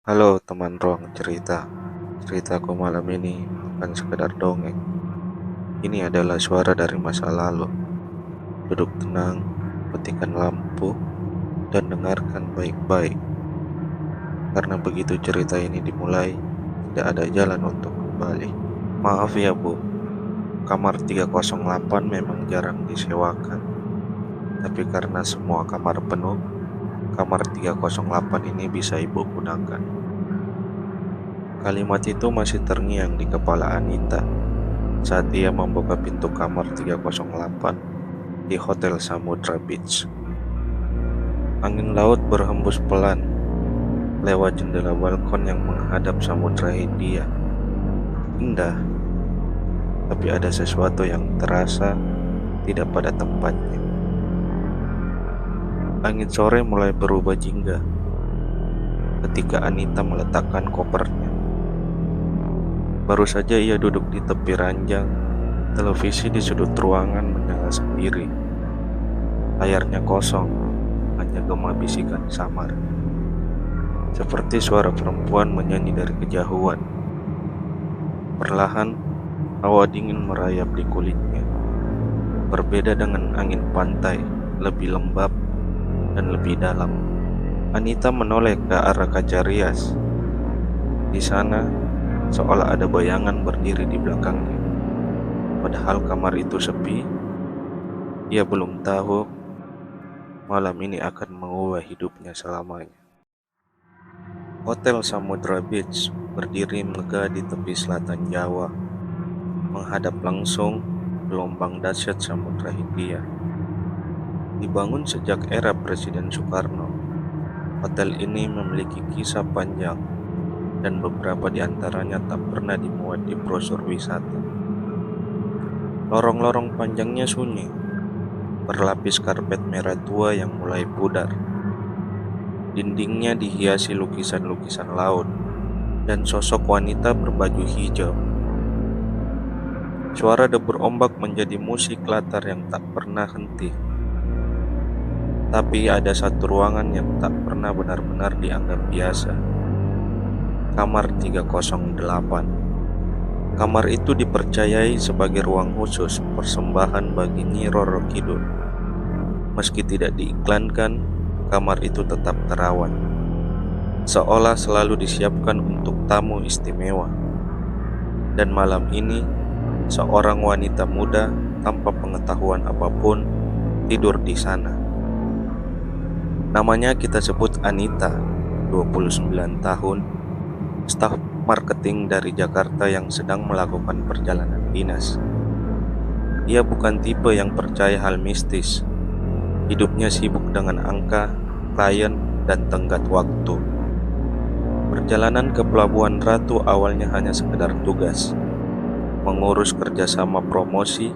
Halo teman ruang cerita. Ceritaku malam ini bukan sekedar dongeng. Ini adalah suara dari masa lalu. Duduk tenang, matikan lampu, dan dengarkan baik-baik. Karena begitu cerita ini dimulai, tidak ada jalan untuk kembali. Maaf ya Bu, kamar 308 memang jarang disewakan. Tapi karena semua kamar penuh, kamar 308 ini bisa Ibu gunakan. Kalimat itu masih terngiang di kepala Anita saat ia membuka pintu kamar 308 di Hotel Samudra Beach. Angin laut berhembus pelan lewat jendela balkon yang menghadap Samudra Hindia. Indah, tapi ada sesuatu yang terasa tidak pada tempatnya. Langit sore mulai berubah jingga ketika Anita meletakkan kopernya. Baru saja ia duduk di tepi ranjang, televisi di sudut ruangan menyala sendiri. Layarnya kosong, hanya gema bisikan samar. Seperti suara perempuan menyanyi dari kejauhan. Perlahan, hawa dingin merayap di kulitnya. Berbeda dengan angin pantai, lebih lembab dan lebih dalam. Anita menoleh ke arah kaca rias. Di sana, seolah ada bayangan berdiri di belakangnya. Padahal kamar itu sepi, ia belum tahu malam ini akan mengubah hidupnya selamanya. Hotel Samudra Beach berdiri megah di tepi selatan Jawa, menghadap langsung gelombang dahsyat Samudra Hindia. Dibangun sejak era Presiden Soekarno, hotel ini memiliki kisah panjang dan beberapa di antaranya tak pernah dimuat di brosur wisata. Lorong-lorong panjangnya sunyi, berlapis karpet merah tua yang mulai pudar. Dindingnya dihiasi lukisan-lukisan laut dan sosok wanita berbaju hijau. Suara debur ombak menjadi musik latar yang tak pernah henti. Tapi ada satu ruangan yang tak pernah benar-benar dianggap biasa. Kamar 308. Kamar itu dipercayai sebagai ruang khusus persembahan bagi Nyi Roro Kidul. Meski tidak diiklankan, kamar itu tetap terawat, seolah selalu disiapkan untuk tamu istimewa. Dan malam ini, seorang wanita muda tanpa pengetahuan apapun tidur di sana. Namanya kita sebut Anita, 29 tahun, staf marketing dari Jakarta yang sedang melakukan perjalanan dinas. Ia bukan tipe yang percaya hal mistis. Hidupnya sibuk dengan angka, klien, dan tenggat waktu. Perjalanan ke Pelabuhan Ratu awalnya hanya sekedar tugas, mengurus kerjasama promosi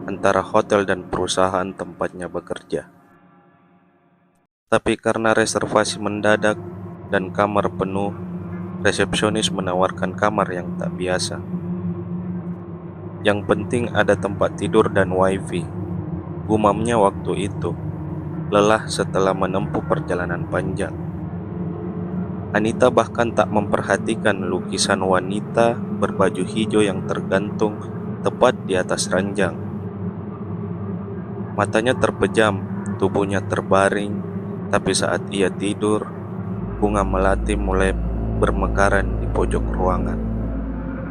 antara hotel dan perusahaan tempatnya bekerja. Tapi karena reservasi mendadak dan kamar penuh, resepsionis menawarkan kamar yang tak biasa. Yang penting ada tempat tidur dan wifi, gumamnya waktu itu, lelah setelah menempuh perjalanan panjang. Anita bahkan tak memperhatikan lukisan wanita berbaju hijau yang tergantung tepat di atas ranjang. Matanya terpejam, tubuhnya terbaring, tapi saat ia tidur, bunga melati mulai bermekaran di pojok ruangan,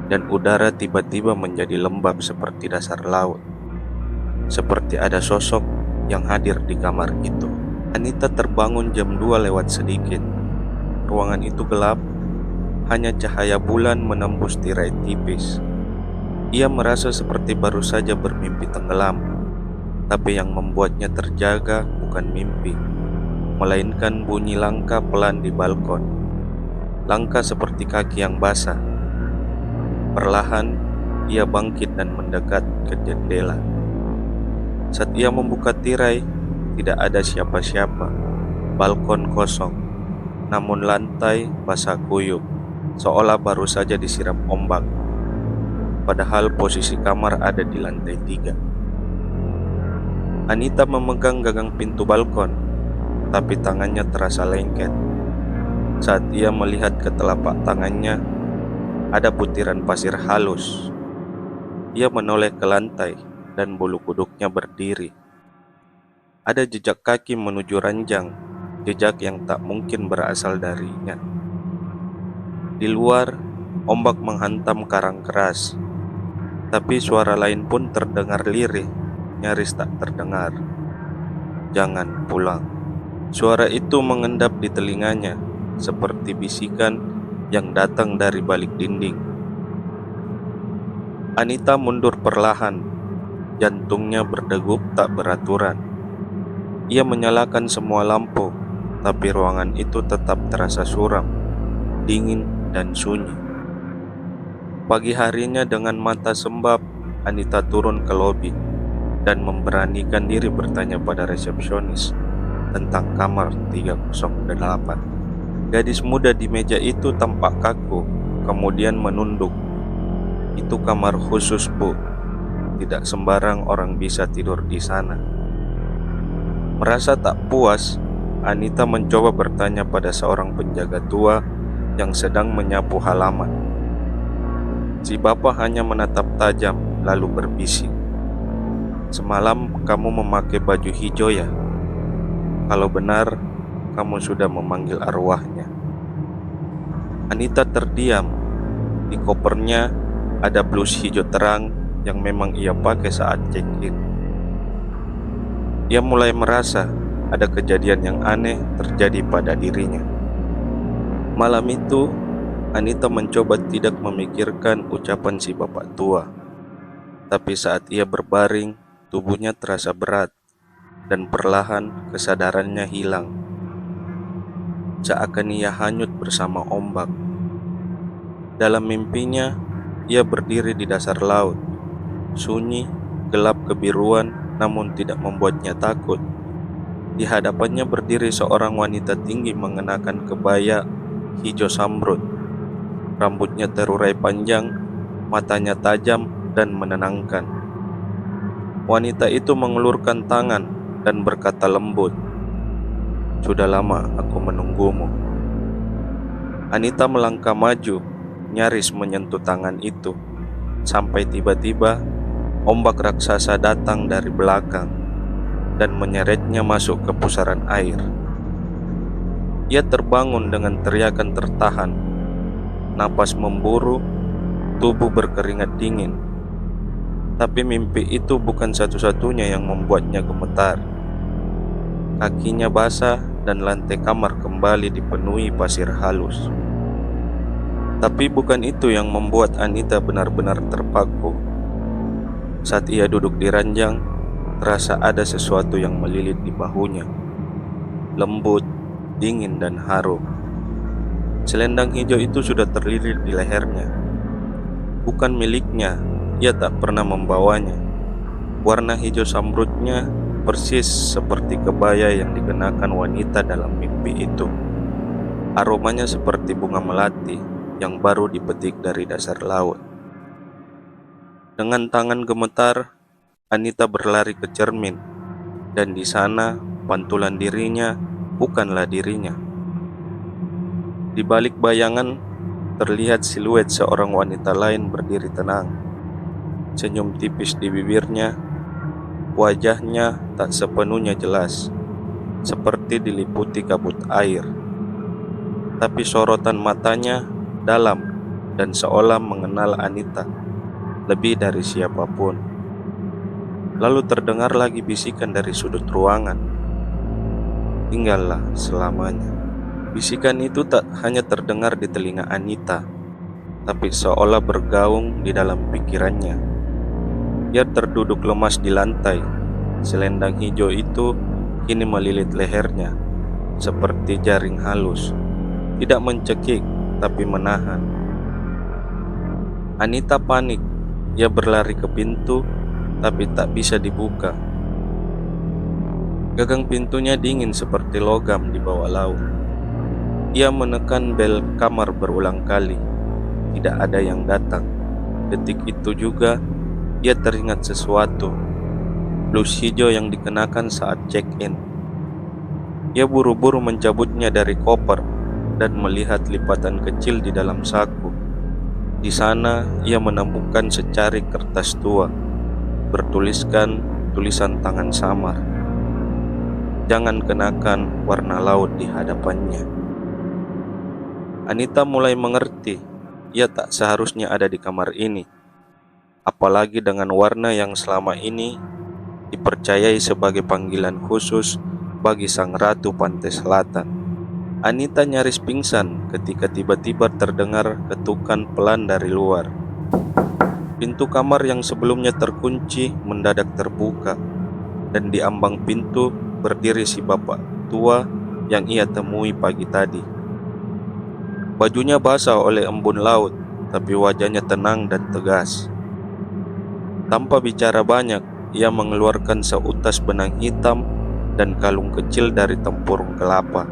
dan udara tiba-tiba menjadi lembab seperti dasar laut. Seperti ada sosok yang hadir di kamar itu. Anita terbangun jam 2 lewat sedikit. Ruangan itu gelap, hanya cahaya bulan menembus tirai tipis. Ia merasa seperti baru saja bermimpi tenggelam, tapi yang membuatnya terjaga bukan mimpi, melainkan bunyi langkah pelan di balkon. Langkah seperti kaki yang basah. Perlahan, ia bangkit dan mendekat ke jendela. Saat ia membuka tirai, tidak ada siapa-siapa. Balkon kosong, namun lantai basah kuyup, seolah baru saja disiram ombak. Padahal posisi kamar ada di lantai 3. Anita memegang gagang pintu balkon, tapi tangannya terasa lengket. Saat ia melihat ke telapak tangannya, ada butiran pasir halus. Ia menoleh ke lantai dan bulu kuduknya berdiri. Ada jejak kaki menuju ranjang, jejak yang tak mungkin berasal darinya. Di luar, ombak menghantam karang keras, tapi suara lain pun terdengar lirih, nyaris tak terdengar. "Jangan pulang." Suara itu mengendap di telinganya, seperti bisikan yang datang dari balik dinding. Anita mundur perlahan, jantungnya berdegup tak beraturan. Ia menyalakan semua lampu, tapi ruangan itu tetap terasa suram, dingin, dan sunyi. Pagi harinya dengan mata sembab, Anita turun ke lobi dan memberanikan diri bertanya pada resepsionis tentang kamar 308. Gadis muda di meja itu tampak kaku, kemudian menunduk. "Itu kamar khusus, Bu. Tidak sembarang orang bisa tidur di sana." Merasa tak puas, Anita mencoba bertanya pada seorang penjaga tua yang sedang menyapu halaman. Si bapak hanya menatap tajam lalu berbisik, "Semalam kamu memakai baju hijau ya? Kalau benar, kamu sudah memanggil arwahnya." Anita terdiam. Di kopernya ada blus hijau terang yang memang ia pakai saat check-in. Ia mulai merasa ada kejadian yang aneh terjadi pada dirinya. Malam itu, Anita mencoba tidak memikirkan ucapan si bapak tua. Tapi saat ia berbaring, tubuhnya terasa berat dan perlahan kesadarannya hilang. Seakan ia hanyut bersama ombak. Dalam mimpinya, ia berdiri di dasar laut. Sunyi, gelap kebiruan, namun tidak membuatnya takut. Di hadapannya berdiri seorang wanita tinggi mengenakan kebaya hijau samrud. Rambutnya terurai panjang, matanya tajam dan menenangkan. Wanita itu mengulurkan tangan dan berkata lembut, "Sudah lama aku menunggumu." Anita melangkah maju, nyaris menyentuh tangan itu, sampai tiba-tiba ombak raksasa datang dari belakang dan menyeretnya masuk ke pusaran air. Ia terbangun dengan teriakan tertahan, napas memburu, tubuh berkeringat dingin. Tapi mimpi itu bukan satu-satunya yang membuatnya gemetar. Kakinya basah dan lantai kamar kembali dipenuhi pasir halus. Tapi bukan itu yang membuat Anita benar-benar terpaku. Saat ia duduk di ranjang, terasa ada sesuatu yang melilit di bahunya. Lembut, dingin, dan harum. Selendang hijau itu sudah terlilit di lehernya. Bukan miliknya, ia tak pernah membawanya. Warna hijau samrudnya persis seperti kebaya yang dikenakan wanita dalam mimpi itu. Aromanya seperti bunga melati yang baru dipetik dari dasar laut. Dengan tangan gemetar, Anita berlari ke cermin, dan di sana pantulan dirinya bukanlah dirinya. Di balik bayangan terlihat siluet seorang wanita lain berdiri tenang. Senyum tipis di bibirnya, wajahnya tak sepenuhnya jelas, seperti diliputi kabut air. Tapi sorotan matanya dalam dan seolah mengenal Anita lebih dari siapapun. Lalu terdengar lagi bisikan dari sudut ruangan, "Tinggallah selamanya." Bisikan itu tak hanya terdengar di telinga Anita, tapi seolah bergaung di dalam pikirannya. Ia terduduk lemas di lantai. Selendang hijau itu kini melilit lehernya, seperti jaring halus. Tidak mencekik, tapi menahan. Anita panik. Ia berlari ke pintu, tapi tak bisa dibuka. Gagang pintunya dingin seperti logam di bawah laut. Ia menekan bel kamar berulang kali. Tidak ada yang datang. Detik itu juga ia teringat sesuatu. Blus hijau yang dikenakan saat check-in. Ia buru-buru mencabutnya dari koper dan melihat lipatan kecil di dalam saku. Di sana ia menemukan secari kertas tua bertuliskan tulisan tangan samar. Jangan kenakan warna laut di hadapannya. Anita mulai mengerti, ia tak seharusnya ada di kamar ini, apalagi dengan warna yang selama ini dipercayai sebagai panggilan khusus bagi sang ratu pantai selatan. Anita nyaris pingsan ketika tiba-tiba terdengar ketukan pelan dari luar. Pintu kamar yang sebelumnya terkunci mendadak terbuka, dan di ambang pintu berdiri si bapak tua yang ia temui pagi tadi. Bajunya basah oleh embun laut, tapi wajahnya tenang dan tegas. Tanpa bicara banyak, ia mengeluarkan seutas benang hitam dan kalung kecil dari tempurung kelapa.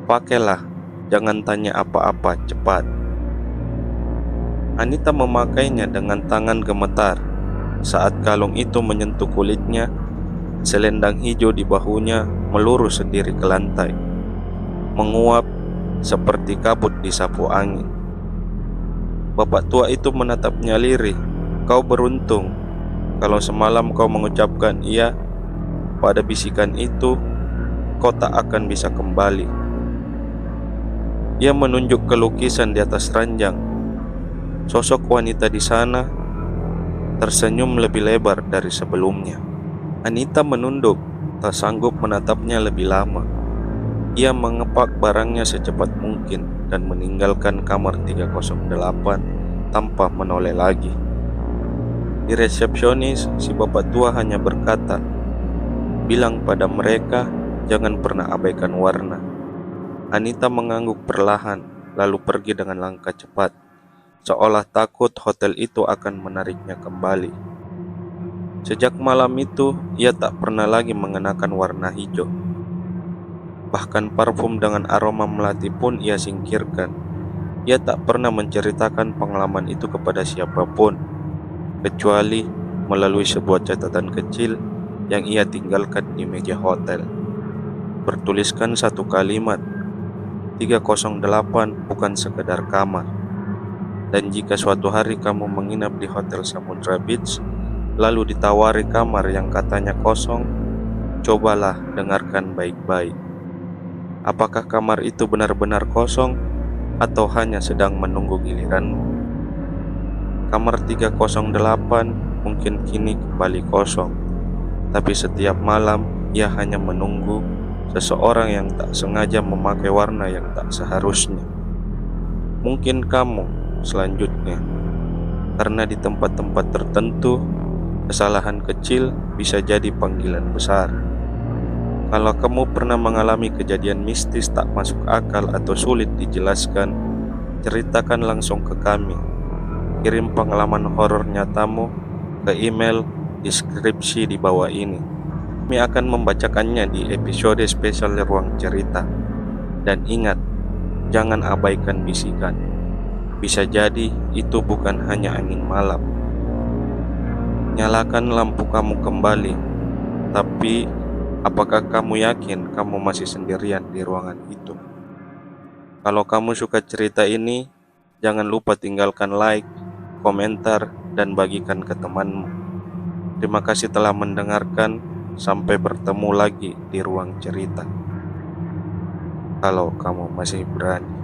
Pakailah, jangan tanya apa-apa, cepat. Anita memakainya dengan tangan gemetar. Saat kalung itu menyentuh kulitnya, selendang hijau di bahunya melurus sendiri ke lantai, menguap seperti kabut disapu angin. Bapak tua itu menatapnya lirih. Kau beruntung. Kalau semalam kau mengucapkan iya pada bisikan itu, kau tak akan bisa kembali. Ia menunjuk ke lukisan di atas ranjang. Sosok wanita di sana tersenyum lebih lebar dari sebelumnya. Anita menunduk, tak sanggup menatapnya lebih lama. Ia mengepak barangnya secepat mungkin dan meninggalkan kamar 308 tanpa menoleh lagi. Di resepsionis, si bapak tua hanya berkata, "Bilang pada mereka, jangan pernah abaikan warna." Anita mengangguk perlahan, lalu pergi dengan langkah cepat, seolah takut hotel itu akan menariknya kembali. Sejak malam itu, ia tak pernah lagi mengenakan warna hijau. Bahkan parfum dengan aroma melati pun ia singkirkan. Ia tak pernah menceritakan pengalaman itu kepada siapapun, kecuali melalui sebuah catatan kecil yang ia tinggalkan di meja hotel. Bertuliskan satu kalimat, 308 bukan sekedar kamar. Dan jika suatu hari kamu menginap di Hotel Samudra Beach, lalu ditawari kamar yang katanya kosong, cobalah dengarkan baik-baik. Apakah kamar itu benar-benar kosong atau hanya sedang menunggu giliranmu? Kamar 308 mungkin kini kembali kosong, tapi setiap malam ia hanya menunggu seseorang yang tak sengaja memakai warna yang tak seharusnya. Mungkin kamu selanjutnya, karena di tempat-tempat tertentu kesalahan kecil bisa jadi panggilan besar. Kalau kamu pernah mengalami kejadian mistis tak masuk akal atau sulit dijelaskan, ceritakan langsung ke kami. Kirim pengalaman horor nyatamu ke email deskripsi di bawah ini. Kami akan membacakannya di episode spesial Ruang Cerita. Dan ingat, jangan abaikan bisikan. Bisa jadi itu bukan hanya angin malam. Nyalakan lampu kamu kembali, tapi apakah kamu yakin kamu masih sendirian di ruangan itu? Kalau kamu suka cerita ini, jangan lupa tinggalkan like, komentar, dan bagikan ke temanmu. Terima kasih telah mendengarkan. Sampai bertemu lagi di ruang cerita. Kalau kamu masih berani.